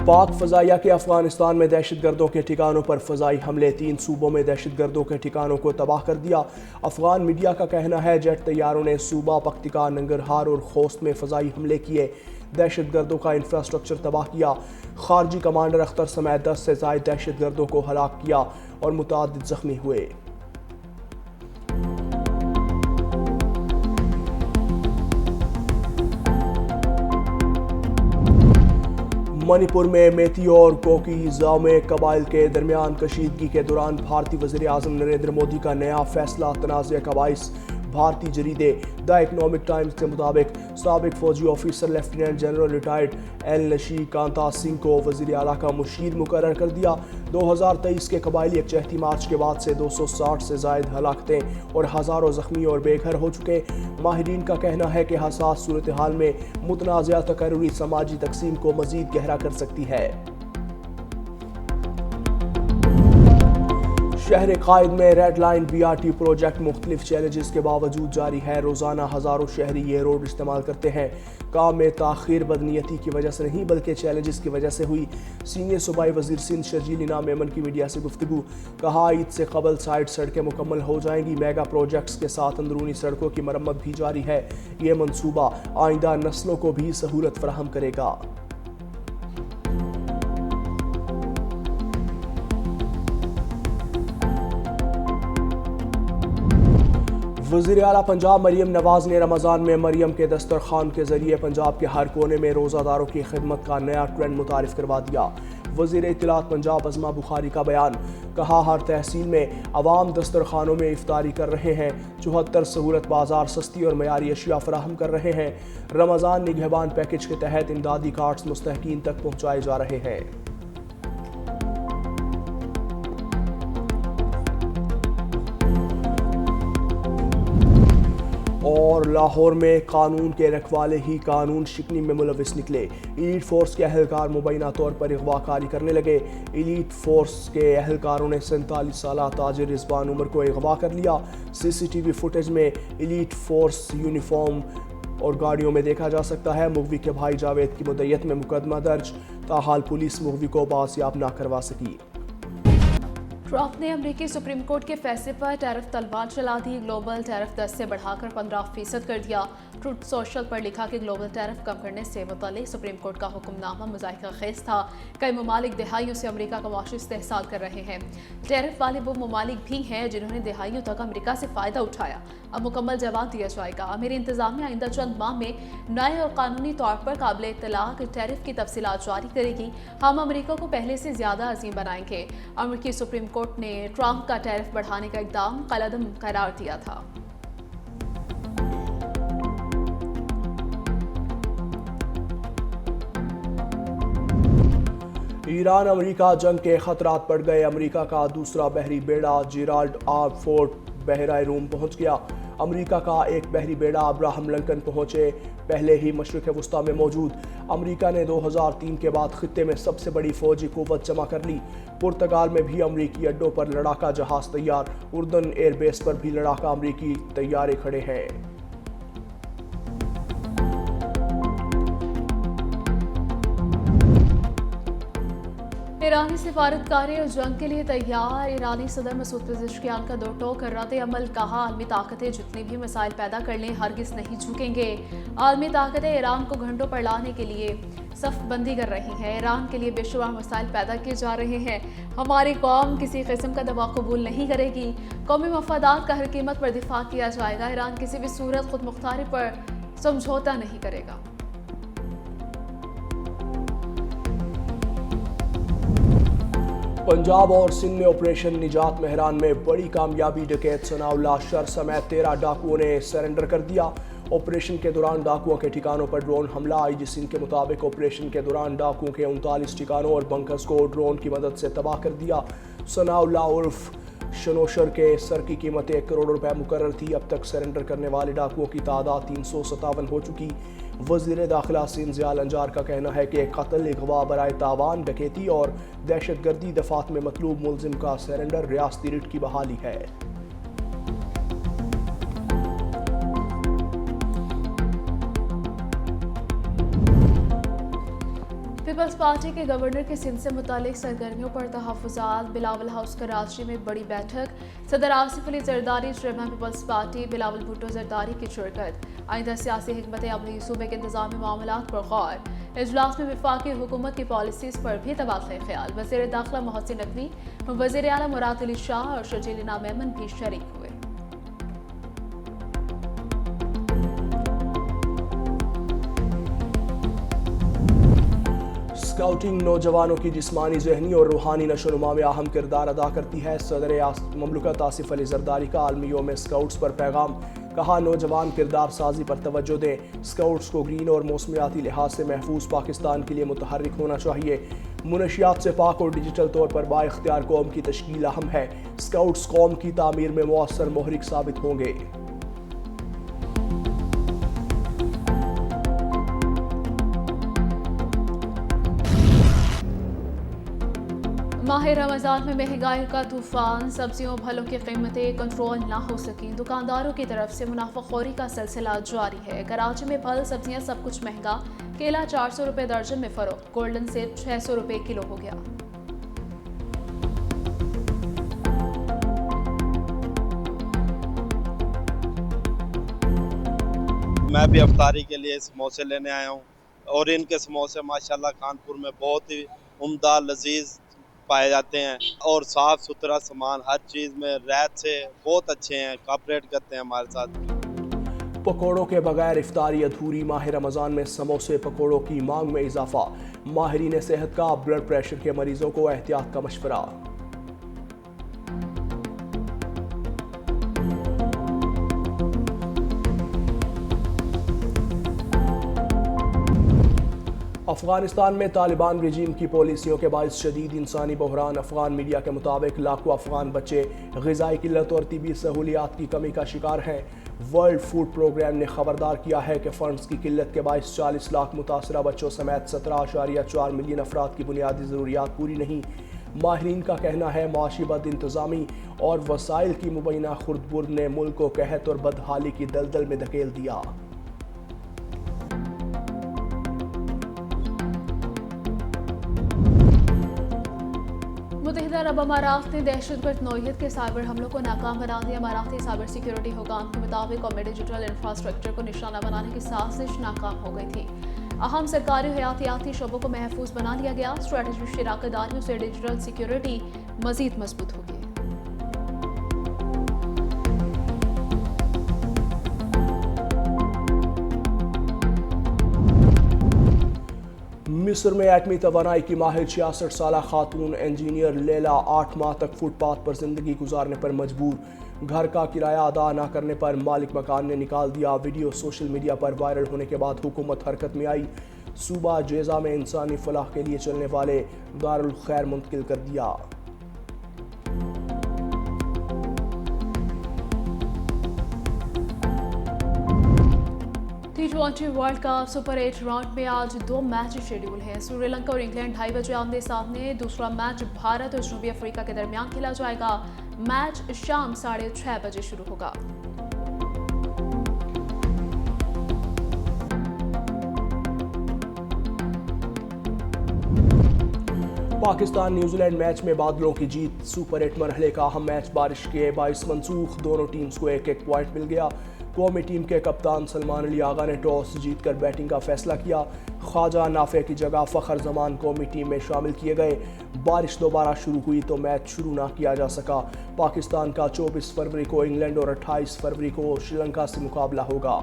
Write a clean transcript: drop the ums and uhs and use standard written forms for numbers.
पाक फ़ज़ाइया के अफगानिस्तान में दहशतगर्दों के ठिकानों पर फ़ज़ाई हमले, 3 सूबों में दहशतगर्दों के ठिकानों को तबाह कर दिया। अफगान मीडिया का कहना है जेट तैयारों ने सूबा पख्तिका, नंगरहार और खोस्त में फ़ज़ाई हमले किए, दहशतगर्दों का इंफ्रास्ट्रक्चर तबाह किया। खारजी कमांडर अख्तर समेत 10 से ज़ायद दहशतगर्दों को हलाक किया और मुतअद्दिद ज़ख्मी हुए। मणिपुर में मेती और कोकी जामे कबाइल के दरमियान कशीदगी के दौरान भारतीय वज़ीर आज़म नरेंद्र मोदी का नया फैसला तनाज़े का बाइस। भारतीय जरीदे द इकनॉमिक टाइम्स के मुताबिक साबिक फौजी officer lieutenant general retired L नशी कांता सिंह को वज़ीर आला का मुशीर मुकर्रर कर दिया। 2023 के कबाइली यकजहती मार्च के बाद से 260 से ज़ायद हलाकतें और हज़ारों ज़ख्मी और बेघर हो चुके। माहिरीन का कहना है कि हसास सूरत हाल में मुतनाज़ा तकर्रुरी समाजी तकसीम को मज़ीद गहरा कर सकती है। शहर कायद में रेड लाइन BRT प्रोजेक्ट मुख्तलिफ चैलेंजेस के बावजूद जारी है। रोज़ाना हज़ारों शहरी ये रोड इस्तेमाल करते हैं। काम में ताख़ीर बदनीयती की वजह से नहीं बल्कि चैलेंजेस की वजह से हुई। सीनियर सूबाई वज़ीर सिंध शर्जील इनाम मेमन की मीडिया से गुफ्तगू। कहा, ईद से कबल साइड सड़कें मुकम्मल हो जाएंगी। मेगा प्रोजेक्ट्स के साथ अंदरूनी सड़कों की मरम्मत भी जारी है। ये मनसूबा आइंदा नस्लों को भी सहूलत फराहम करेगा। वज़ीर आला पंजाब मरीम नवाज ने रमज़ान में मरियम के दस्तरखान के जरिए पंजाब के हर कोने में रोज़ादारों की खिदमत का नया ट्रेंड मुतारिफ करवा दिया। वज़ीर इत्तलात पंजाब अज़मा बुखारी का बयान। कहा, हर तहसील में अवाम दस्तरखानों में इफ्तारी कर रहे हैं। 74 सहूलत बाजार सस्ती और मयारी अशिया फराहम कर रहे हैं। रमज़ान निगहबान पैकेज के तहत इमदादी कार्ड्स मुस्तहकीन तक पहुँचाए जा रहे हैं। और लाहौर में कानून के रखवाले ही कानून शिकनी में मुलविस निकले। एलीट फोर्स के अहलकार मुबैना तौर पर अगवाकारी करने लगे। एलीट फोर्स के अहलकारों ने 47 साला ताजिर रिजवान उमर को अगवा कर लिया। CCTV फुटेज में एलीट फोर्स यूनिफॉर्म और गाड़ियों में देखा जा सकता है। मुगवी के भाई जावेद की मुद्दत में मुकदमा दर्ज, ताहाल पुलिस मुगवी को बाजियाब ना करवा सकी। ट्रंप ने अमेरिकी सुप्रीम कोर्ट के फैसले पर टैरिफ तलवार चला दी। ग्लोबल टैरिफ 10 से बढ़ाकर 15% कर दिया। ट्रुथ सोशल पर लिखा कि ग्लोबल टैरिफ कम करने से मुताल्लिक सुप्रीम कोर्ट का हुक्मनामा मुज़ाहिका खेज था। कई ममालिक दिहाइयों से अमेरिका का मुआशी इस्तेहसाल कर रहे हैं। टैरिफ वाले वो ममालिक भी हैं जिन्होंने दिहाइयों तक अमेरिका से फ़ायदा उठाया। अब मुकम्मल जवाब दिया जाएगा। मेरी इंतज़ामिया आइंदा चंद माह में नए और कानूनी तौर पर काबिल इत्तलाक टैरिफ की तफसीलात जारी करेगी। हम अमेरिका को पहले से ज़्यादा अजीम बनाएंगे। अमेरिकी सुप्रीम कोर्ट ने ट्रंप का टैरिफ बढ़ाने का इक़दाम कलअदम करार दिया था। ईरान अमेरिका जंग के खतरात बढ़ गए। अमेरिका का दूसरा बहरी बेड़ा जेराल्ड आर फोर्ड बहरा रूम पहुंच गया। अमेरिका का एक बहरी बेड़ा अब्राहम लिंकन पहुंचे पहले ही मशरिक़ वुस्ता में मौजूद। अमेरिका ने 2003 के बाद खित्ते में सबसे बड़ी फौजी कुव्वत जमा कर ली। पुर्तगाल में भी अमेरिकी अड्डों पर लड़ाका जहाज तैयार। उर्दन एयरबेस पर भी लड़ाका अमेरिकी तैयारे खड़े हैं। ईरानी सिफारतकारी और जंग के लिए तैयार। ईरानी सदर मसूद पेज़ेश्कियान का दो टोक रद्द अमल। कहा, आलमी ताकतें जितने भी मिसाइल पैदा कर लें हरगिज़ नहीं झुकेंगे। आलमी ताकतें ईरान को घंटों पर लाने के लिए सफ़बंदी कर रही हैं। ईरान के लिए बेशुमार मिसाइल पैदा किए जा रहे हैं। हमारी कौम किसी किस्म का दबाव कबूल नहीं करेगी। कौमी मफादात का हर कीमत पर दिफा किया जाएगा। ईरान किसी भी सूरत खुद मुख्तारी पर समझौता नहीं करेगा। पंजाब और सिंध में ऑपरेशन निजात मेहरान में बड़ी कामयाबी। डकैत सनाउल्लाह शर समेत 13 डाकुओं ने सरेंडर कर दिया। ऑपरेशन के दौरान डाकुओं के ठिकानों पर ड्रोन हमला। IG सिंध के मुताबिक ऑपरेशन के दौरान डाकुओं के 39 ठिकानों और बंकर्स को ड्रोन की मदद से तबाह कर दिया। सनाउल्लाह उर्फ शनोशर के सर की कीमत 1 करोड़ रुपए मुकर्रर थी। अब तक सरेंडर करने वाले डाकुओं की तादाद 357 हो चुकी। वज़ीर दाखिला सिंध ज़ियाल अंजार का कहना है कि कत्ल, अगवा, बराए तावान, डकैती और दहशतगर्दी दफात में मतलूब मुलजिम का सरेंडर रियासती रिट की बहाली है। पीपल्स पार्टी के गवर्नर के सिंध से मुतालिक सरगर्मियों पर तहफ़्फ़ुज़ात। बिलावल हाउस कराची में बड़ी बैठक। सदर आसिफ अली जरदारी, चेयरमैन पीपल्स पार्टी बिलावल भुट्टो जरदारी की शिरकत। आइंदा सियासी हिकमत अमली सूबे के इंतजामी मामलात पर गौर। इजलास में वफाकी हुकूमत की पॉलिसीज़ पर भी तबादला ख्याल। वज़ीर दाखिला मोहसिन नकवी, वज़ीर आला मुराद अली शाह और शर्जीला मेमन भी शरीक हुए। स्काउटिंग नौजवानों की जिस्मानी, ज़हनी और रूहानी नशोनुमा में अहम किरदार अदा करती है। सदर ममलकत आसिफ अली जरदारी का आलमी यौम स्काउट्स पर पैगाम। कहा, नौजवान किरदार साजी पर तवज्जो दें। स्काउट्स को ग्रीन और मौसमियाती लिहाज से महफूज पाकिस्तान के लिए मुतहर्रिक होना चाहिए। मुनशियात से पाक और डिजिटल तौर पर बाइख्तियार कौम की तश्कील अहम है। स्काउट्स कौम की तामीर में मौसर मोहरिक साबित होंगे। माह रमज़ान में महंगाई का तूफान। सब्जियों फलों की कीमतें कंट्रोल ना हो सकी। दुकानदारों की तरफ से मुनाफाखोरी का सिलसिला जारी है। कराची में फल सब्जियां सब कुछ महंगा। केला 400 रुपये दर्जन में फरोख्त। गोल्डन सेब 600 रुपये किलो हो गया। मैं भी अफ्तारी के लिए समोसे लेने आया हूँ और इनके समोसे माशाल्लाह कानपुर में बहुत ही उम्दा लजीज पाए जाते हैं और साफ़ सुथरा सामान हर चीज़ में रैत से बहुत अच्छे हैं, कॉपरेट करते हैं हमारे साथ। पकौड़ों के बगैर इफ्तारी अधूरी। माह रमज़ान में समोसे पकौड़ों की मांग में इजाफा। माहिरीन सेहत का ब्लड प्रेशर के मरीजों को एहतियात का मशवरा। अफगानिस्तान में तालिबान रजीम की पॉलिसियों के बायस शदीद इंसानी बहरान। अफगान मीडिया के मुताबिक लाखों अफगान बच्चे ग़िज़ाई किल्लत और तिबी सहूलियात की कमी का शिकार हैं। वर्ल्ड फूड प्रोग्राम ने खबरदार किया है कि फ़ंड्स की किल्लत के बायस 40 लाख मुतासरा बच्चों समेत 17.4 मिलियन अफराद की बुनियादी ज़रूरियात पूरी नहीं। माहिरीन का कहना है माशी बद इंतज़ामी और वसाइल की मुबैना खुर्दबुर्द ने मुल्क को कहत और बदहाली की दलदल में धकेल दिया। मुत्तहिदा अरब अमारात ने दहशतगर्द नौइयत के साइबर हमलों को नाकाम बना दिया। अमाराती साइबर सिक्योरिटी हुकाम के मुताबिक कौमी डिजिटल इंफ्रास्ट्रक्चर को निशाना बनाने की साजिश नाकाम हो गई थी। अहम सरकारी हयातियाती शोबों को महफूज बना लिया गया। स्ट्रेटेजिक शराकतदारियों से डिजिटल सिक्योरिटी मजीद मजबूत होगी। मिस्र में एटमी तवानाई की माहिर 66 साला खातून इंजीनियर लैला 8 माह तक फुटपाथ पर जिंदगी गुजारने पर मजबूर। घर का किराया अदा न करने पर मालिक मकान ने निकाल दिया। वीडियो सोशल मीडिया पर वायरल होने के बाद हुकूमत हरकत में आई। सूबा जेजा में इंसानी फलाह के लिए चलने वाले दारुल खैर मुंतकिल कर दिया। T20 world cup super 8 round में आज 2 मैच शेड्यूल हैं। श्रीलंका और इंग्लैंड 2:30 बजे आमने सामने। दूसरा मैच भारत और जनूबी अफ्रीका के दरमियान खेला जाएगा। मैच शाम 6:30 बजे शुरू होगा। पाकिस्तान न्यूजीलैंड मैच में बादलों की जीत। सुपर 8 मरहले का अहम मैच बारिश के बाइस मनसूख। दोनों टीम्स को एक एक पॉइंट मिल गया। कौमी टीम के कप्तान सलमान अली आगा ने टॉस जीतकर बैटिंग का फैसला किया। ख्वाजा नाफे की जगह फ़खर जमान कौमी टीम में शामिल किए गए। बारिश दोबारा शुरू हुई तो मैच शुरू ना किया जा सका। पाकिस्तान का 24 फरवरी को इंग्लैंड और 28 फरवरी को श्रीलंका से मुकाबला होगा।